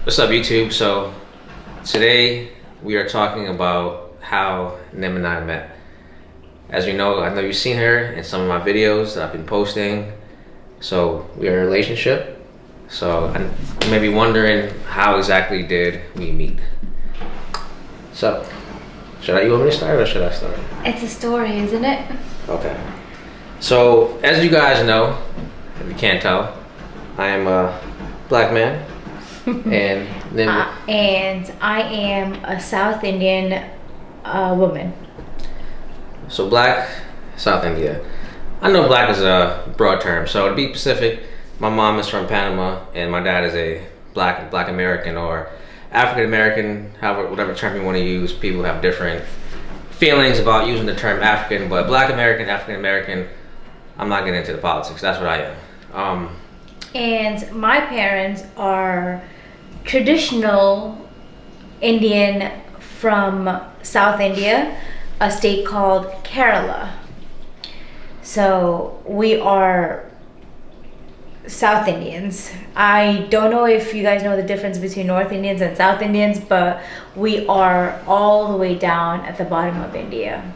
What's up, YouTube? So today we are talking about how Nim and I met. As you know, I know you've seen her in some of my videos that I've been posting. So we are in a relationship. So you may be wondering, how exactly did we meet? So you want me to start or should I start? It's a story, isn't it? Okay. So as you guys know, if you can't tell, I am a black man. And then and I am a South Indian woman. So black, South India. I know black is a broad term, so to be specific, my mom is from Panama and my dad is a black American or African American, however, whatever term you want to use. People have different feelings about using the term African, but black American, African American, I'm not getting into the politics. That's what I am. And my parents are traditional Indian from South India, a state called Kerala. So we are South Indians. I don't know if you guys know the difference between North Indians and South Indians, but we are all the way down at the bottom of India.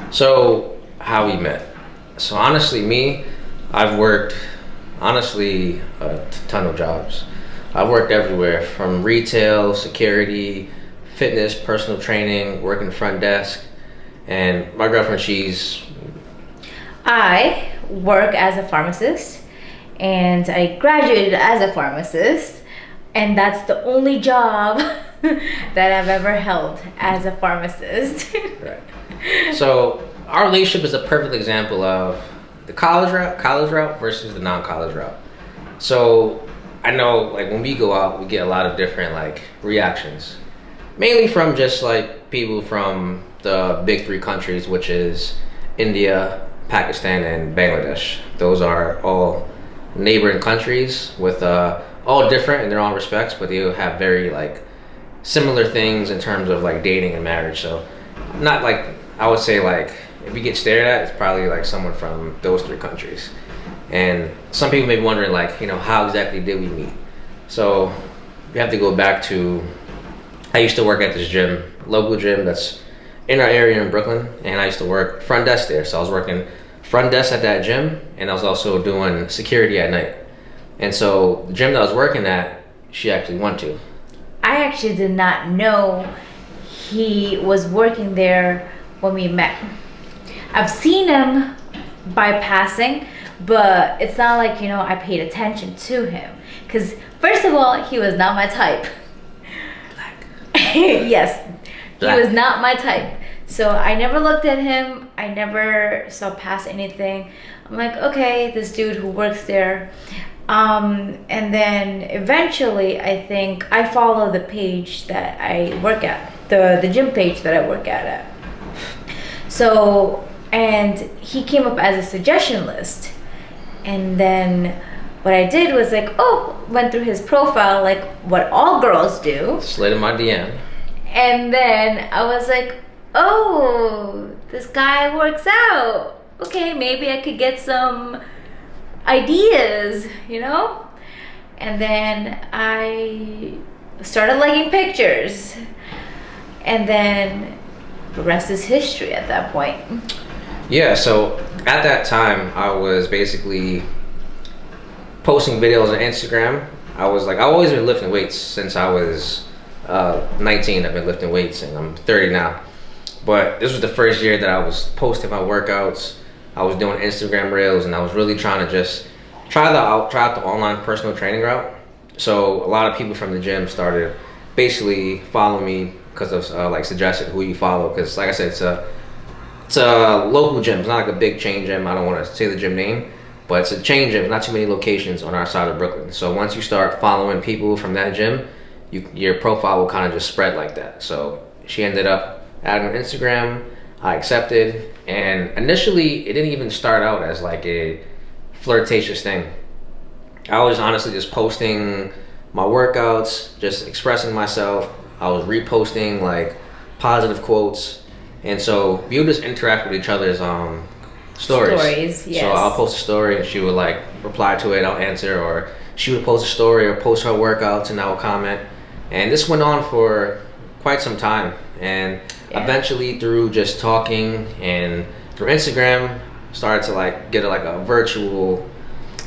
So how we met? So honestly, I've worked a ton of jobs. I've worked everywhere from retail, security, fitness, personal training, working front desk. And my girlfriend, I work as a pharmacist and I graduated as a pharmacist, and that's the only job that I've ever held as a pharmacist. Right. So our relationship is a perfect example of the college route versus the non-college route. So I know, like, when we go out, we get a lot of different reactions, mainly from just people from the big three countries, which is India, Pakistan, and Bangladesh. Those are all neighboring countries with all different in their own respects, but they have very similar things in terms of dating and marriage. So not I would say if you get stared at, it's probably someone from those three countries. And some people may be wondering how exactly did we meet? So we have to go back to, I used to work at this gym, local gym that's in our area in Brooklyn, and I used to work front desk there. So I was working front desk at that gym, and I was also doing security at night. And so the gym that I was working at, she actually went to. I actually did not know he was working there when we met. I've seen him by passing, but it's not I paid attention to him. Because first of all, he was not my type. Black. Yes, Black. He was not my type. So I never looked at him. I never saw past anything. I'm like, okay, this dude who works there. And then eventually, I think I follow the page that I work at, the gym page that I work at. So, and he came up as a suggestion list. And then what I did was went through his profile like what all girls do. Slid in my DM. And then I was like, oh, this guy works out. Okay, maybe I could get some ideas, And then I started liking pictures. And then the rest is history at that point. Yeah, so at that time, I was basically posting videos on Instagram. I've always been lifting weights since I was 19. I've been lifting weights, and I'm 30 now. But this was the first year that I was posting my workouts. I was doing Instagram reels, and I was really trying to just try out the online personal training route. So a lot of people from the gym started basically following me because of suggested who you follow. Because like I said, it's a local gym. It's not a big chain gym. I don't want to say the gym name, but it's a chain gym. Not too many locations on our side of Brooklyn. So once you start following people from that gym, your profile will kind of just spread like that. So she ended up adding on Instagram. I accepted, and initially it didn't even start out as a flirtatious thing. I was honestly just posting my workouts, just expressing myself. I was reposting positive quotes, and so we would just interact with each other's stories. Yes. So I'll post a story and she would reply to it, I'll answer, or she would post a story or post her workouts, and I would comment. And this went on for quite some time. And eventually, through just talking and through Instagram, started to like get a virtual,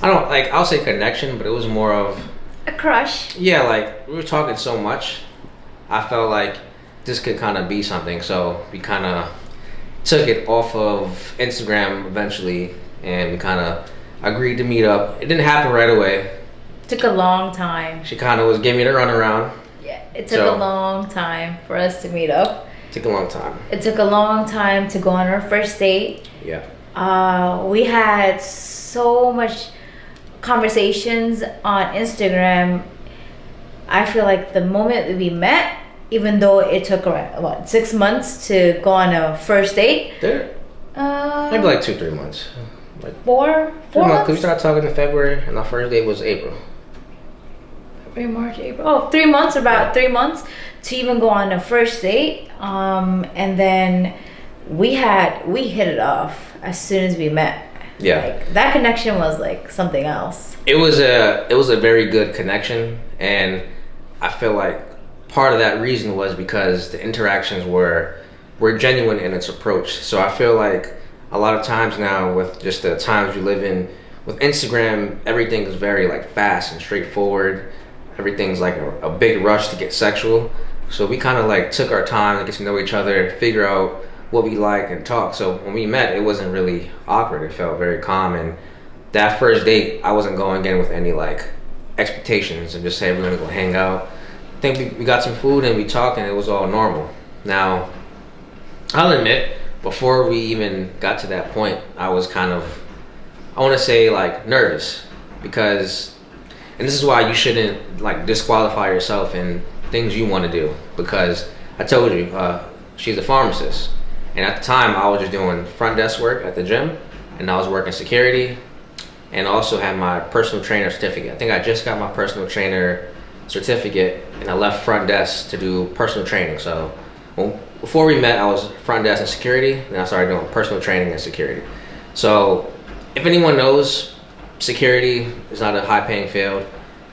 I'll say connection, but it was more of a crush. Yeah, like we were talking so much, I felt like this could kind of be something. So we kind of took it off of Instagram eventually, and we kind of agreed to meet up. It didn't happen right away. Took a long time. She kind of was giving me the runaround. Yeah, it took a long time for us to meet up. Took a long time. It took a long time to go on our first date. Yeah. We had so much conversations on Instagram. I feel like the moment we met, even though it took around 6 months to go on a first date. Maybe like 2-3 months. Like four months. Because we started talking in February, and our first date was April. February, March, April. Oh, 3 months. About 3 months to even go on a first date. And then we hit it off as soon as we met. Yeah. Like, that connection was like something else. It was a very good connection, and I feel like part of that reason was because the interactions were genuine in its approach. So I feel like a lot of times now, with just the times we live in, with Instagram, everything is very like fast and straightforward. Everything's like a big rush to get sexual. So we kind of like took our time to get to know each other, figure out what we like, and talk. So when we met, it wasn't really awkward. It felt very calm. And that first date, I wasn't going in with any like expectations and just say we're gonna go hang out. I think we got some food and we talked, and it was all normal. Now, I'll admit, before we even got to that point, I was kind of, I want to say like nervous, because, and this is why you shouldn't like disqualify yourself in things you want to do, because I told you, she's a pharmacist. And at the time, I was just doing front desk work at the gym, and I was working security, and also had my personal trainer certificate. I think I just got my personal trainer certificate, and I left front desk to do personal training. So before we met, I was front desk and security, and I started doing personal training and security. So if anyone knows, security is not a high-paying field.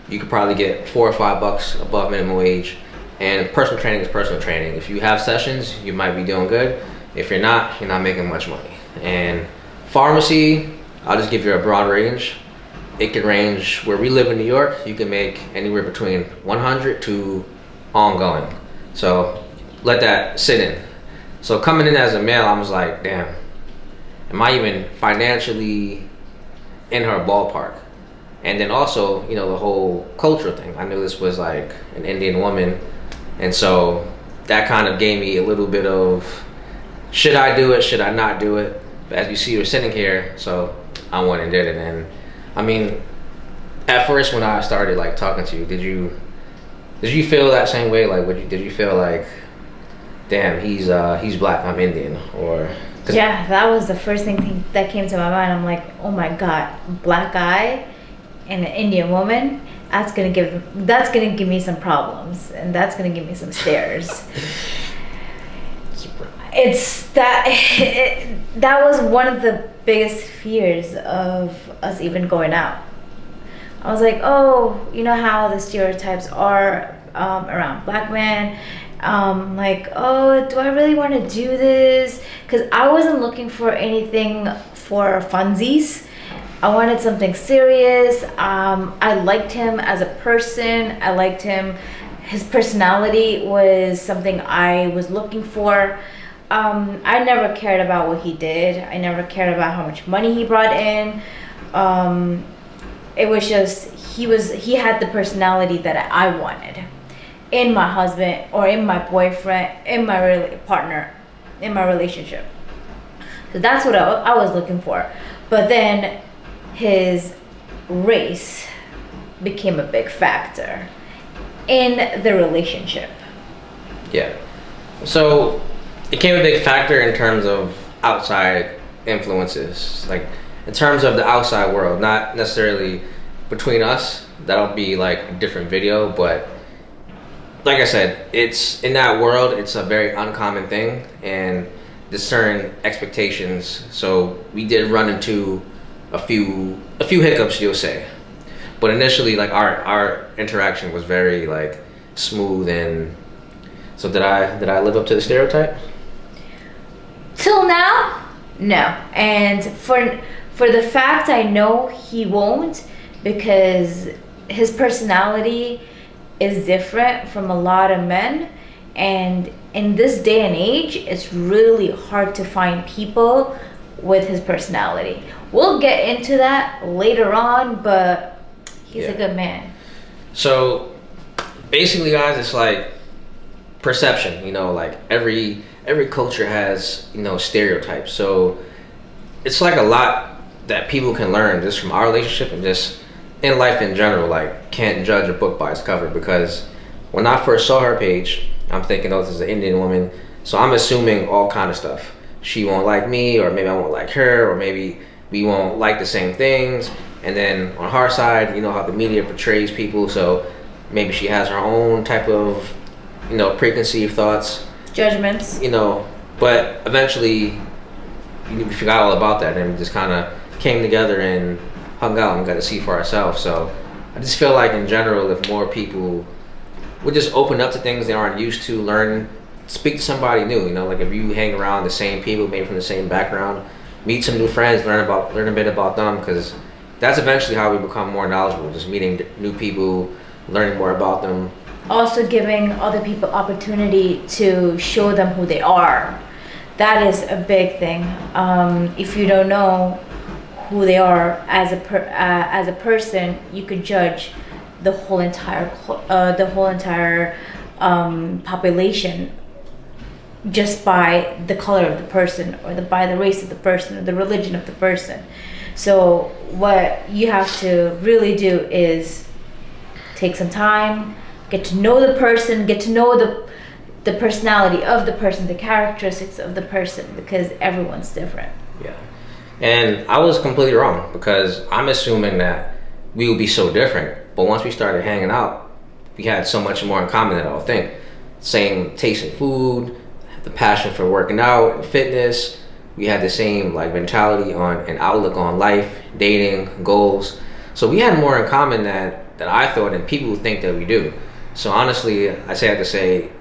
You could probably get $4 or $5 above minimum wage, and personal training is personal training. If you have sessions, you might be doing good. If you're not making much money. And pharmacy, I'll just give you a broad range. It can range, where we live in New York, you can make anywhere between 100 to ongoing. So let that sit in. So coming in as a male, I was like, damn, am I even financially in her ballpark? And then also, the whole cultural thing. I knew this was like an Indian woman. And so that kind of gave me a little bit of, should I do it? Should I not do it? As you see, we're sitting here, so I went and did it. And I mean, at first when I started like talking to you, did you feel that same way? Like, did you feel like, damn, he's black, I'm Indian, or? Yeah, that was the first thing that came to my mind. I'm like, oh my god, black guy and an Indian woman. That's gonna give me some problems, and that's gonna give me some stares. That was one of the biggest fears of us even going out. I was like, oh, you know how the stereotypes are around black men. Like, oh, do I really want to do this? Because I wasn't looking for anything for funsies. I wanted something serious. I liked him as a person. I liked him. His personality was something I was looking for. I never cared about what he did. I never cared about how much money he brought in. It was just, he had the personality that I wanted in my husband, or in my boyfriend, in my partner, in my relationship. So that's what I was looking for. But then his race became a big factor in the relationship. Yeah. So it became a big factor in terms of outside influences, like in terms of the outside world, not necessarily between us. That'll be like a different video, but like I said, it's in that world, it's a very uncommon thing, and there's certain expectations. So we did run into a few hiccups, you'll say. But initially, like our interaction was very like smooth, and so did I live up to the stereotype? Till now, no. And for the fact I know he won't, because his personality is different from a lot of men, and in this day and age it's really hard to find people with his personality. We'll get into that later on, but he's a good man. So basically, guys, it's like perception, you know, like every culture has, you know, stereotypes. So it's like a lot that people can learn just from our relationship and just in life in general. Like, can't judge a book by its cover, because when I first saw her page, I'm thinking, oh, this is an Indian woman, so I'm assuming all kind of stuff. She won't like me, or maybe I won't like her, or maybe we won't like the same things. And then on her side, you know how the media portrays people, so maybe she has her own type of, you know, preconceived thoughts, judgments, you know. But eventually we forgot all about that, and we just kind of came together and hung out and got to see for ourselves. So I just feel like in general, if more people would just open up to things they aren't used to, learn, speak to somebody new, you know, like if you hang around the same people, maybe from the same background, meet some new friends, learn a bit about them, because that's eventually how we become more knowledgeable, just meeting new people, learning more about them. Also giving other people opportunity to show them who they are. That is a big thing. If you don't know who they are as a person, you could judge the whole entire population just by the color of the person, or by the race of the person, or the religion of the person. So what you have to really do is take some time, get to know the person, get to know the personality of the person, the characteristics of the person, because everyone's different. Yeah. And I was completely wrong, because I'm assuming that we would be so different. But once we started hanging out, we had so much more in common than I would think. Same taste in food, the passion for working out and fitness. We had the same like mentality on and outlook on life, dating, goals. So we had more in common that I thought, and people think that we do. So honestly, I have to say,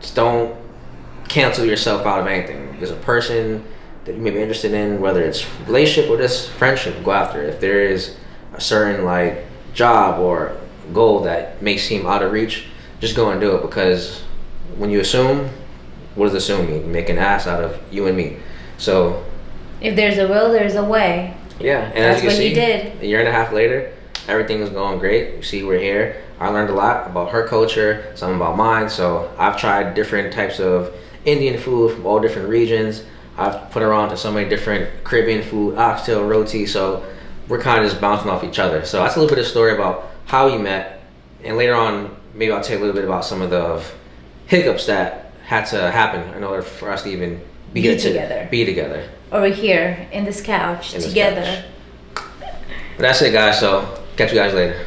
just don't cancel yourself out of anything. If there's a person that you may be interested in, whether it's relationship or just friendship, go after it. If there is a certain like job or goal that may seem out of reach, just go and do it, because when you assume, what does assume mean? You make an ass out of you and me. So if there's a will, there's a way. Yeah, and that's as you what see, he did. A year and a half later, everything is going great. You see, we're here. I learned a lot about her culture, some about mine. So I've tried different types of Indian food from all different regions. I've put her on to so many different Caribbean food, oxtail, roti. So we're kind of just bouncing off each other. So that's a little bit of story about how we met. And later on, maybe I'll tell you a little bit about some of the hiccups that had to happen in order for us to even be together. Over here in this couch together. But that's it, guys. So catch you guys later.